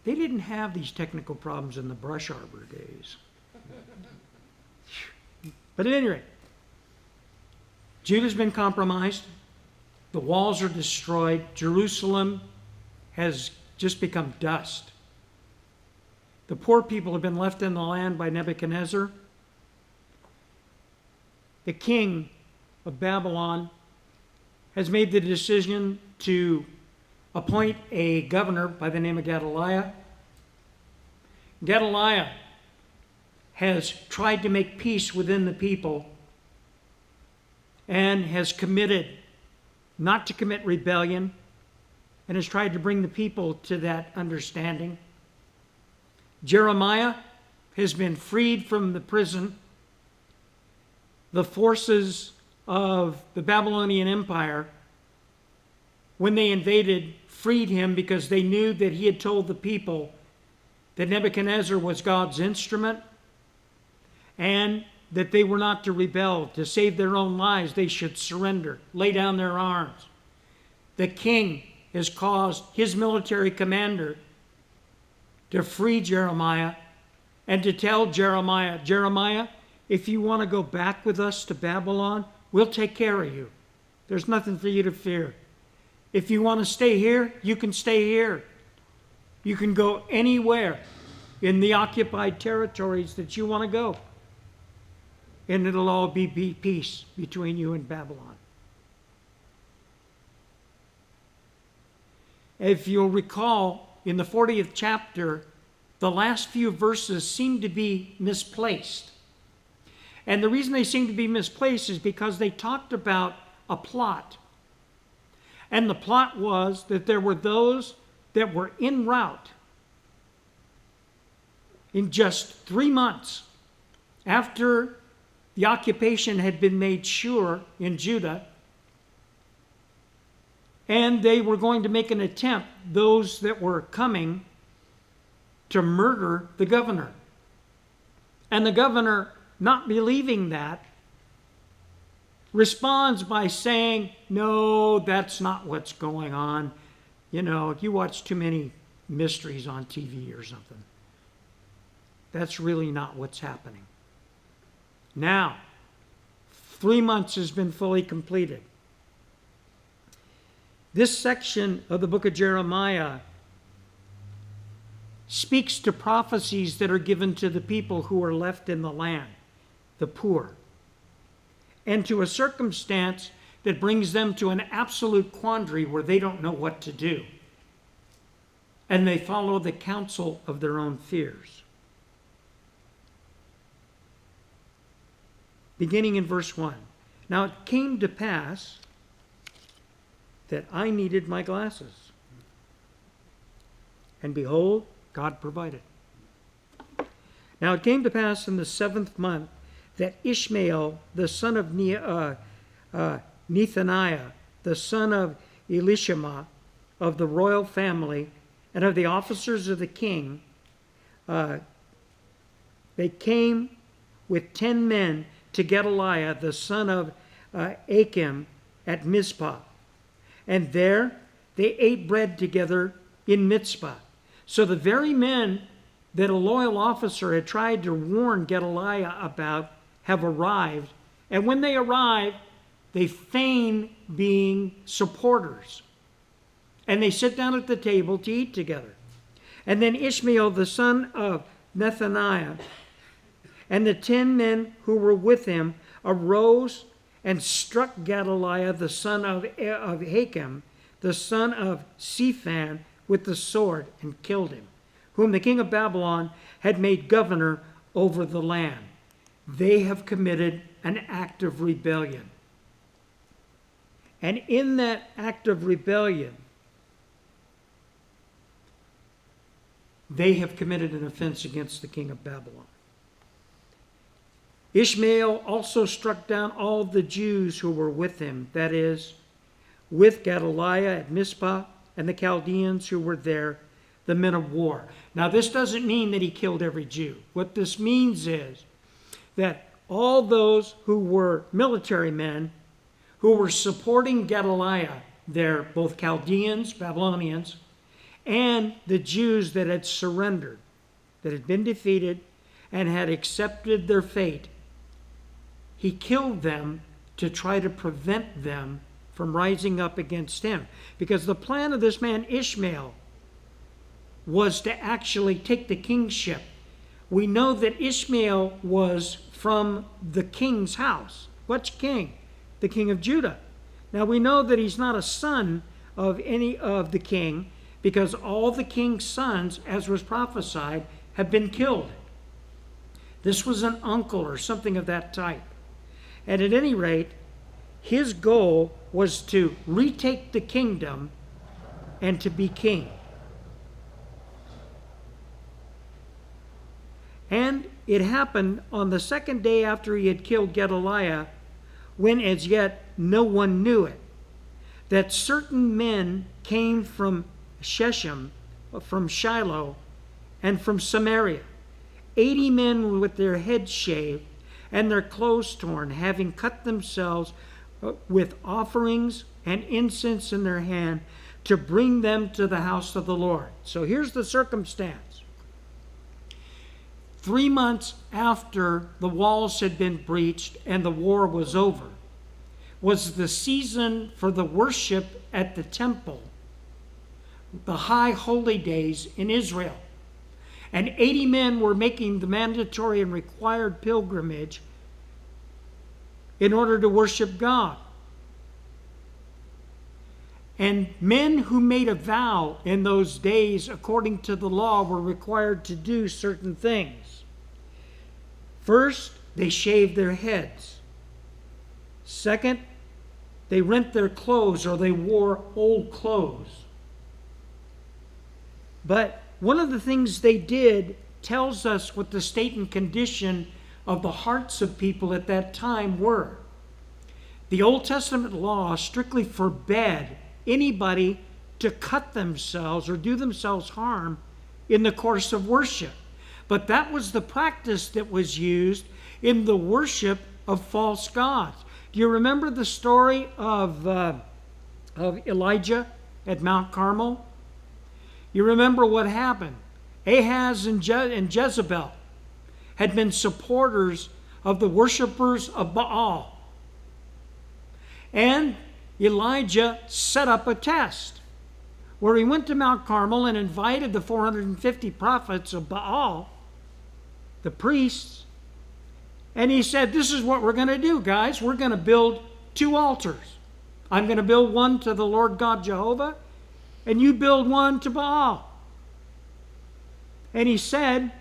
They didn't have these technical problems in the brush arbor days. But at any rate, Judah's been compromised. The walls are destroyed. Jerusalem has just become dust. The poor people have been left in the land by Nebuchadnezzar. The king of Babylon has made the decision to appoint a governor by the name of Gedaliah. Gedaliah has tried to make peace within the people and has committed not to commit rebellion and has tried to bring the people to that understanding. Jeremiah has been freed from the prison. The forces of the Babylonian Empire, when they invaded, freed him because they knew that he had told the people that Nebuchadnezzar was God's instrument and that they were not to rebel. To save their own lives, they should surrender, lay down their arms. The king has caused his military commander to free Jeremiah and to tell Jeremiah, Jeremiah, if you want to go back with us to Babylon, we'll take care of you. There's nothing for you to fear. If you want to stay here, you can stay here. You can go anywhere in the occupied territories that you want to go. And it'll all be peace between you and Babylon. If you'll recall, in the 40th chapter, the last few verses seem to be misplaced. And the reason they seem to be misplaced is because they talked about a plot. And the plot was that there were those that were en route in just 3 months after the occupation had been made sure in Judah, and they were going to make an attempt, those that were coming, to murder the governor. And the governor, not believing that, responds by saying, no, that's not what's going on. You know, you watch too many mysteries on TV or something. That's really not what's happening. Now, 3 months has been fully completed. This section of the book of Jeremiah speaks to prophecies that are given to the people who are left in the land, the poor, and to a circumstance that brings them to an absolute quandary where they don't know what to do. And they follow the counsel of their own fears. Beginning in verse 1. Now it came to pass that I needed my glasses. And behold, God provided. Now it came to pass in the 7th month that Ishmael, the son of Nethaniah, the son of Elishama, of the royal family, and of the officers of the king, they came with 10 men to Gedaliah, the son of Achim, at Mizpah. And there they ate bread together in Mizpah. So the very men that a loyal officer had tried to warn Gedaliah about have arrived. And when they arrive, they feign being supporters. And they sit down at the table to eat together. And then Ishmael, the son of Nethaniah, and the 10 men who were with him arose and struck Gedaliah, the son of Achim, the son of Shaphan, with the sword and killed him, whom the king of Babylon had made governor over the land. They have committed an act of rebellion. And in that act of rebellion, they have committed an offense against the king of Babylon. Ishmael also struck down all the Jews who were with him, that is, with Gedaliah at Mizpah, and the Chaldeans who were there, the men of war. Now, this doesn't mean that he killed every Jew. What this means is that all those who were military men who were supporting Gedaliah there, both Chaldeans, Babylonians, and the Jews that had surrendered, that had been defeated and had accepted their fate. He killed them to try to prevent them from rising up against him. Because the plan of this man Ishmael was to actually take the kingship. We know that Ishmael was from the king's house. Which king? The king of Judah. Now we know that he's not a son of any of the king, because all the king's sons, as was prophesied, have been killed. This was an uncle or something of that type. And at any rate, his goal was to retake the kingdom and to be king. And it happened on the second day after he had killed Gedaliah, when as yet no one knew it, that certain men came from Shechem, from Shiloh, and from Samaria, 80 men with their heads shaved and their clothes torn, having cut themselves with offerings and incense in their hand, to bring them to the house of the Lord. So here's the circumstance. 3 months after the walls had been breached and the war was over, was the season for the worship at the temple, the high holy days in Israel. And 80 men were making the mandatory and required pilgrimage in order to worship God. And men who made a vow in those days according to the law were required to do certain things. First, they shaved their heads. Second, they rent their clothes, or they wore old clothes. But one of the things they did tells us what the state and condition of the hearts of people at that time were. The Old Testament law strictly forbade anybody to cut themselves or do themselves harm in the course of worship. But that was the practice that was used in the worship of false gods. Do you remember the story of Elijah at Mount Carmel? You remember what happened. Ahaz and Jezebel had been supporters of the worshipers of Baal. And Elijah set up a test where he went to Mount Carmel and invited the 450 prophets of Baal, the priests, and he said, this is what we're going to do, guys. We're going to build 2 altars. I'm going to build one to the Lord God Jehovah, and you build one to Baal. And he said,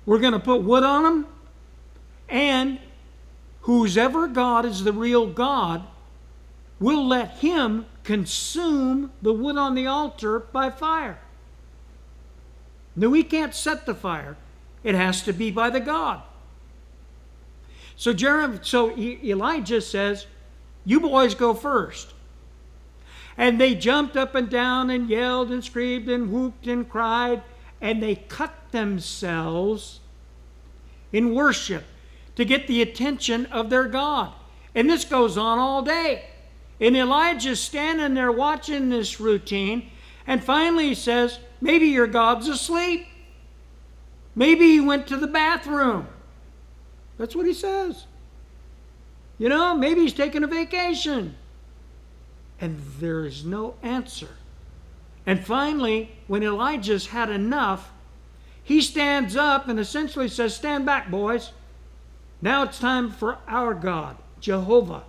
we're going to put wood on them, and whoever God is the real God, we'll let him consume the wood on the altar by fire. No, we can't set the fire. It has to be by the God. So Elijah says, you boys go first. And they jumped up and down and yelled and screamed and whooped and cried, and they cut themselves in worship to get the attention of their God. And this goes on all day. And Elijah's standing there watching this routine, and finally he says, maybe your God's asleep. Maybe he went to the bathroom. That's what he says. You know, maybe he's taking a vacation. And there is no answer. And finally, when Elijah's had enough, he stands up and essentially says, stand back, boys. Now it's time for our God, Jehovah.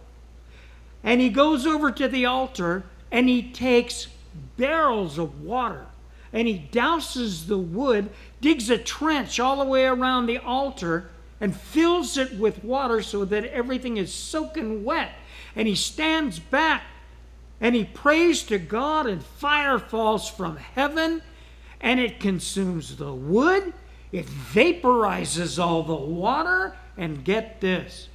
And he goes over to the altar and he takes barrels of water and he douses the wood, digs a trench all the way around the altar and fills it with water so that everything is soaking wet. And he stands back and he prays to God, and fire falls from heaven and it consumes the wood. It vaporizes all the water, and get this,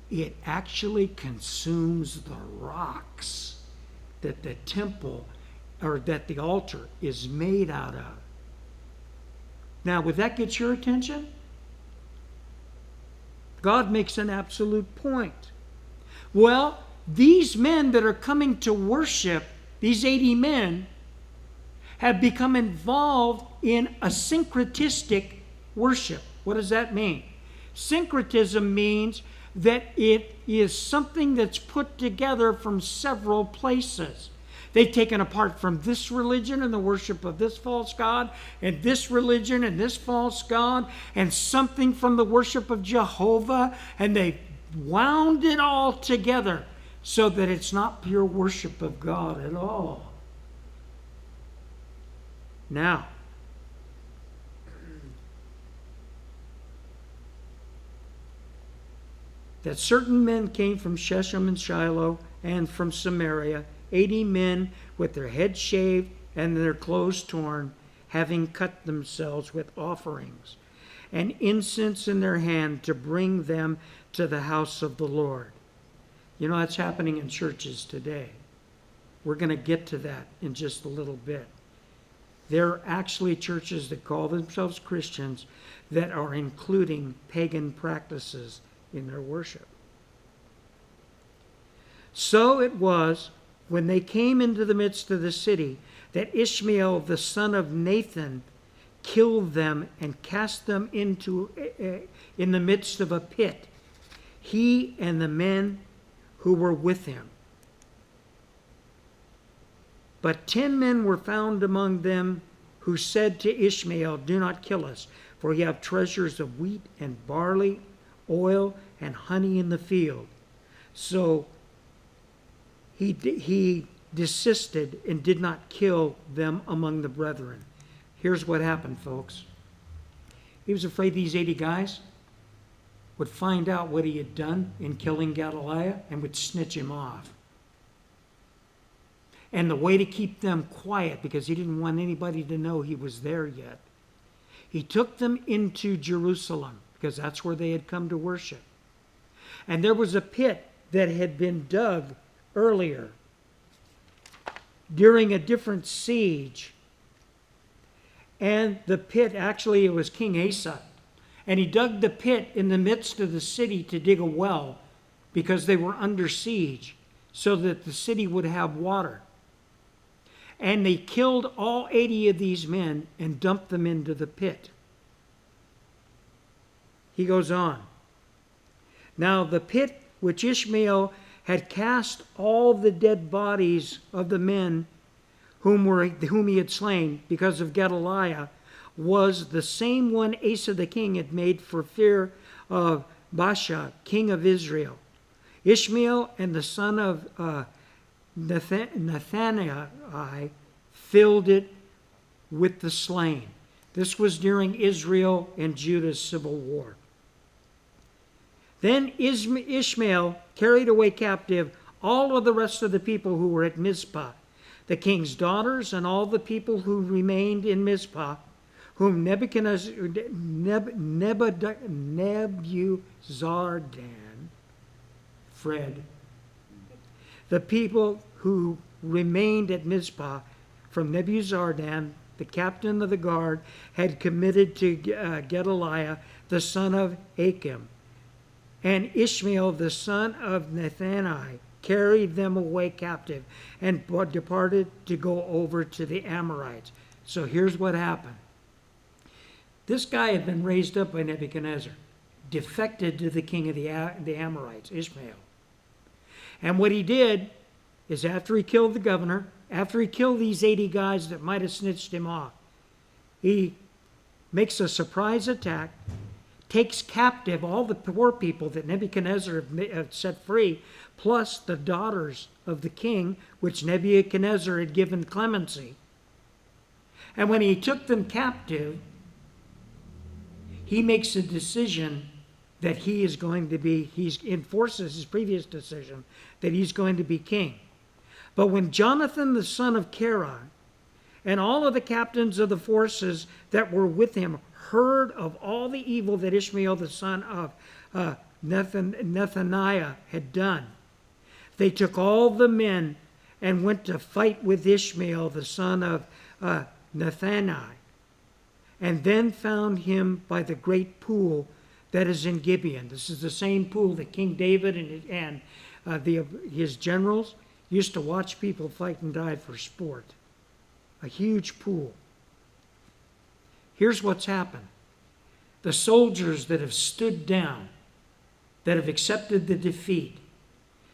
it actually consumes the rocks that the temple or that the altar is made out of. Now, would that get your attention? God makes an absolute point. Well, these men that are coming to worship, these 80 men, have become involved in a syncretistic worship. What does that mean? Syncretism means that it is something that's put together from several places. They've taken apart from this religion and the worship of this false god, and this religion and this false god, and something from the worship of Jehovah, and they've wound it all together so that it's not pure worship of God at all. Now, that certain men came from Shechem and Shiloh and from Samaria, 80 men with their heads shaved and their clothes torn, having cut themselves with offerings and incense in their hand to bring them to the house of the Lord. You know, that's happening in churches today. We're going to get to that in just a little bit. There are actually churches that call themselves Christians that are including pagan practices in their worship. So it was, when they came into the midst of the city, that Ishmael the son of Nathan killed them and cast them into in the midst of a pit, he and the men who were with him. But 10 men were found among them who said to Ishmael, "Do not kill us, for we have treasures of wheat and barley, oil and honey in the field." So he desisted and did not kill them among the brethren. Here's what happened, folks. He was afraid these 80 guys would find out what he had done in killing Gedaliah and would snitch him off. And the way to keep them quiet, because he didn't want anybody to know he was there yet, he took them into Jerusalem, because that's where they had come to worship. And there was a pit that had been dug earlier during a different siege. And the pit, actually it was King Asa. And he dug the pit in the midst of the city to dig a well because they were under siege so that the city would have water. And they killed all 80 of these men and dumped them into the pit. He goes on. Now the pit which Ishmael had cast all the dead bodies of the men whom he had slain because of Gedaliah was the same one Asa the king had made for fear of Baasha, king of Israel. Ishmael and the son of Nathaniah filled it with the slain. This was during Israel and Judah's civil war. Then Ishmael carried away captive all of the rest of the people who were at Mizpah, the king's daughters and all the people who remained in Mizpah, whom Nebuzaradan fled. The people who remained at Mizpah from Nebuzaradan, the captain of the guard, had committed to Gedaliah, the son of Achim. And Ishmael, the son of Nathaniah, carried them away captive and departed to go over to the Amorites. So here's what happened. This guy had been raised up by Nebuchadnezzar, defected to the king of the Amorites, Ishmael. And what he did is, after he killed the governor, after he killed these 80 guys that might have snitched him off, he makes a surprise attack, takes captive all the poor people that Nebuchadnezzar had set free, plus the daughters of the king, which Nebuchadnezzar had given clemency. And when he took them captive, he makes a decision that he enforces his previous decision that he's going to be king. But when Jonathan, the son of Kara, and all of the captains of the forces that were with him heard of all the evil that Ishmael, the son of Nathaniah, had done, they took all the men and went to fight with Ishmael, the son of Nathaniah, and then found him by the great pool that is in Gibeon. This is the same pool that King David and his generals used to watch people fight and die for sport. a huge pool. Here's what's happened. The soldiers that have stood down, that have accepted the defeat,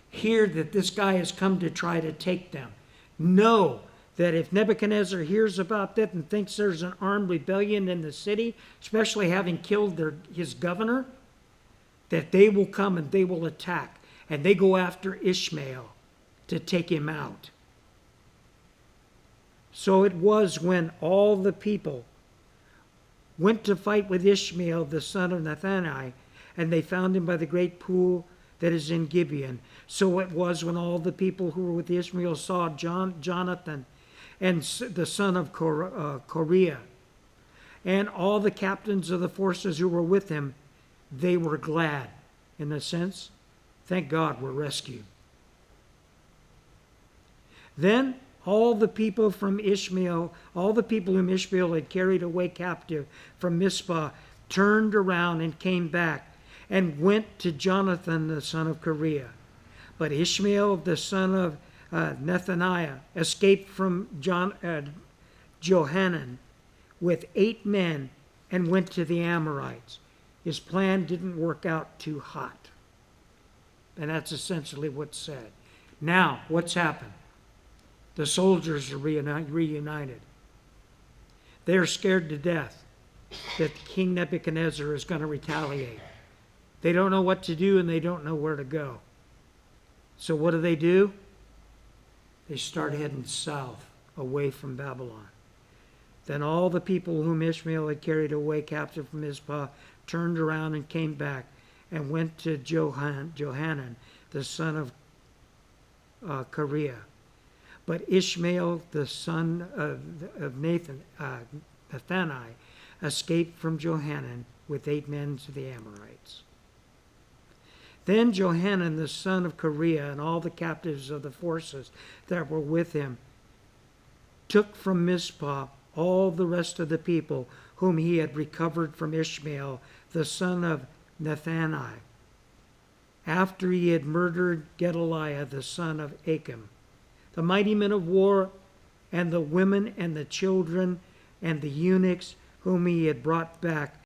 hear that this guy has come to try to take them, know that if Nebuchadnezzar hears about that and thinks there's an armed rebellion in the city, especially having killed his governor, that they will come and they will attack. And they go after Ishmael to take him out. So it was when all the people went to fight with Ishmael, the son of Nethaniah, and they found him by the great pool that is in Gibeon. So it was when all the people who were with Ishmael saw Jonathan and the son of Korea, and all the captains of the forces who were with him, they were glad. In a sense, thank God we're rescued. Then all the people from Ishmael, all the people whom Ishmael had carried away captive from Mizpah, turned around and came back and went to Jonathan, the son of Korea. But Ishmael, the son of Nethaniah, escaped from Johanan with 8 men and went to the Amorites. His plan didn't work out too hot. And that's essentially what's said. Now, what's happened? The soldiers are reunited. They're scared to death that King Nebuchadnezzar is going to retaliate. They don't know what to do and they don't know where to go. So what do? They start heading south, away from Babylon. Then all the people whom Ishmael had carried away captive from Mizpah turned around and came back and went to Johanan, the son of Korea. But Ishmael, the son of Nethaniah, escaped from Johanan with 8 men to the Amorites. Then Johanan, the son of Korea, and all the captives of the forces that were with him, took from Mizpah all the rest of the people whom he had recovered from Ishmael, the son of Nethaniah, after he had murdered Gedaliah, the son of Achim, the mighty men of war, and the women and the children and the eunuchs whom he had brought back